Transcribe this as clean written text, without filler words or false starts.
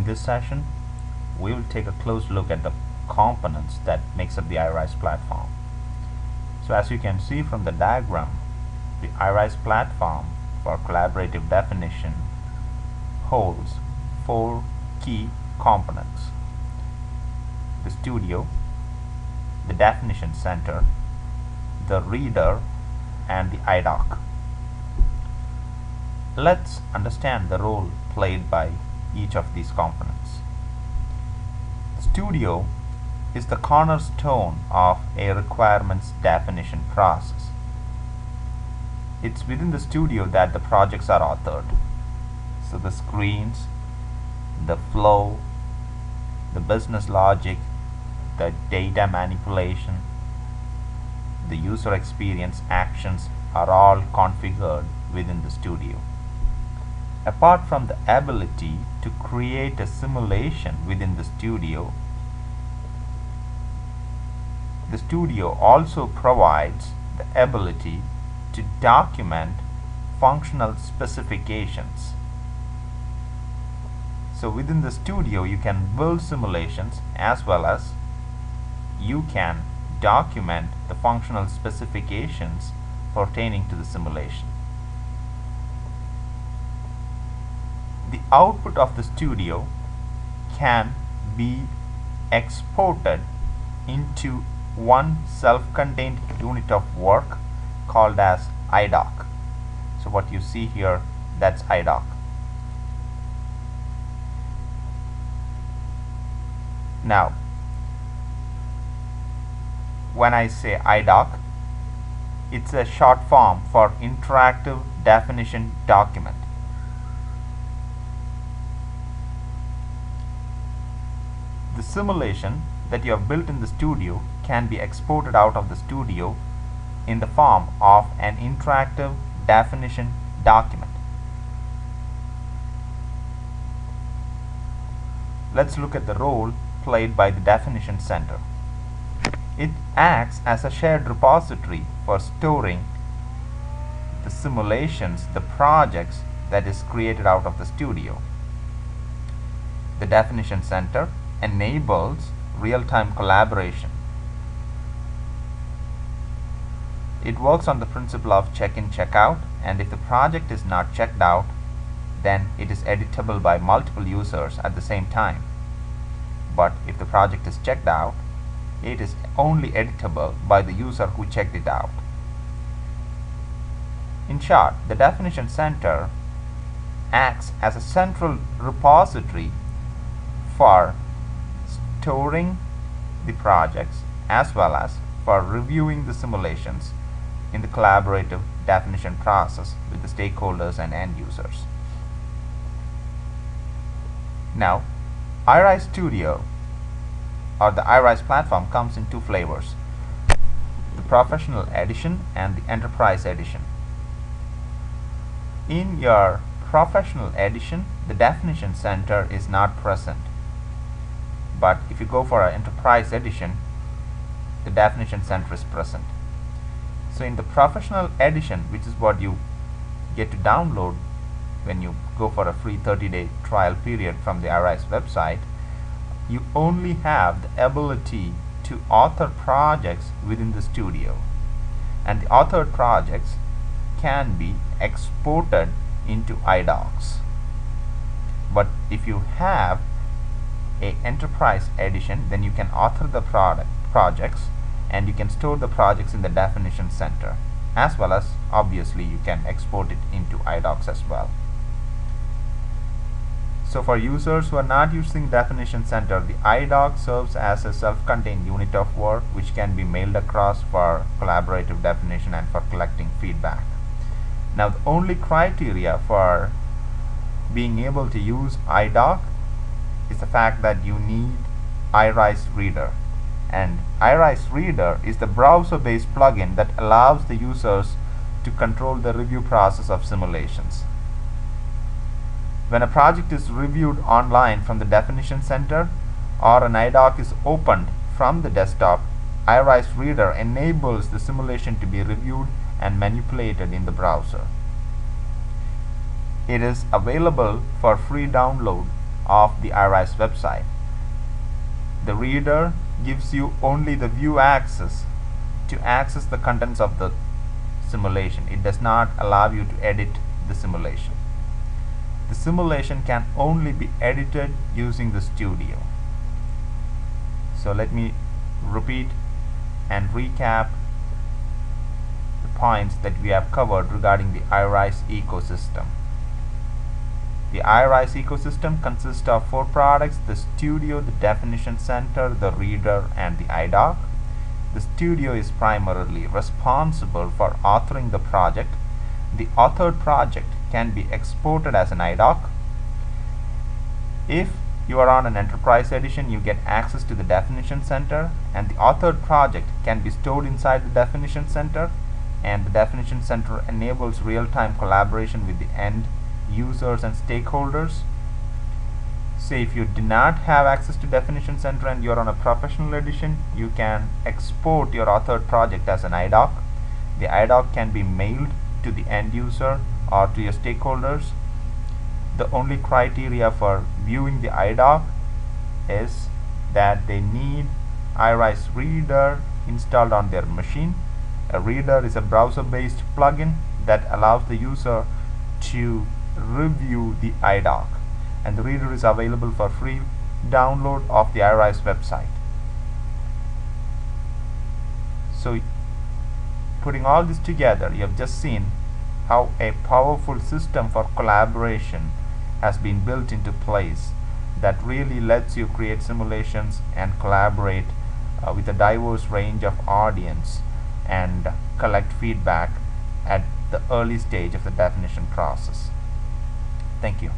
this session, we will take a close look at the components that makes up the iRise platform. So as you can see from the diagram, the iRise platform for collaborative definition holds 4 key components: the studio, the definition center, the reader, and the iDoc. Let's understand the role played by each of these components. The studio is the cornerstone of a requirements definition process. It's within the studio that the projects are authored. So the screens, the flow, the business logic, the data manipulation, the user experience actions are all configured within the studio. Apart from the ability to create a simulation within the studio also provides the ability to document functional specifications. So within the studio you can build simulations as well as you can document the functional specifications pertaining to the simulation. The output of the studio can be exported into one self-contained unit of work called as iDoc. So what you see here, that's iDoc. Now, when I say iDoc, it's a short form for interactive definition document. The simulation that you have built in the studio can be exported out of the studio in the form of an interactive definition document. Let's look at the role played by the definition center. It acts as a shared repository for storing the simulations, the projects that is created out of the studio. The definition center enables real-time collaboration. It works on the principle of check-in, check-out, and if the project is not checked out, then it is editable by multiple users at the same time. But if the project is checked out, it is only editable by the user who checked it out. In short, the definition center acts as a central repository for storing the projects as well as for reviewing the simulations in the collaborative definition process with the stakeholders and end users. Now, iRise Studio or the iRise platform comes in 2 flavors: the Professional Edition and the Enterprise Edition. In your Professional Edition, the definition center is not present. But if you go for an Enterprise Edition, the definition center is present. So in the Professional Edition, which is what you get to download when you go for a free 30-day trial period from the iRise website, you only have the ability to author projects within the studio, and the authored projects can be exported into iDocs. But if you have a Enterprise Edition, then you can author the projects and you can store the projects in the definition center, as well as obviously you can export it into iDocs as well. So for users who are not using definition center, the iDoc serves as a self-contained unit of work which can be mailed across for collaborative definition and for collecting feedback. Now the only criteria for being able to use iDoc is the fact that you need iRise Reader, and iRise Reader is the browser-based plugin that allows the users to control the review process of simulations. When a project is reviewed online from the definition center or an iDoc is opened from the desktop, iRise Reader enables the simulation to be reviewed and manipulated in the browser. It is available for free download of the iRISE website. The reader gives you only the view access to access the contents of the simulation. It does not allow you to edit the simulation. The simulation can only be edited using the studio. So let me repeat and recap the points that we have covered regarding the iRISE ecosystem. The iRISE ecosystem consists of 4 products: the studio, the definition center, the reader, and the iDoc. The studio is primarily responsible for authoring the project. The authored project can be exported as an iDoc. If you are on an enterprise edition, you get access to the definition center, and the authored project can be stored inside the definition center, and the definition center enables real-time collaboration with the end users and stakeholders. So if you do not have access to definition center and you're on a professional edition, you can export your authored project as an iDoc. The iDoc can be mailed to the end user or to your stakeholders. The only criteria for viewing the iDoc is that they need iRISE Reader installed on their machine. A reader is a browser-based plugin that allows the user to review the iDoc, and the reader is available for free download of the iRISE website. So putting all this together, you have just seen how a powerful system for collaboration has been built into place that really lets you create simulations and collaborate with a diverse range of audience and collect feedback at the early stage of the definition process. Thank you.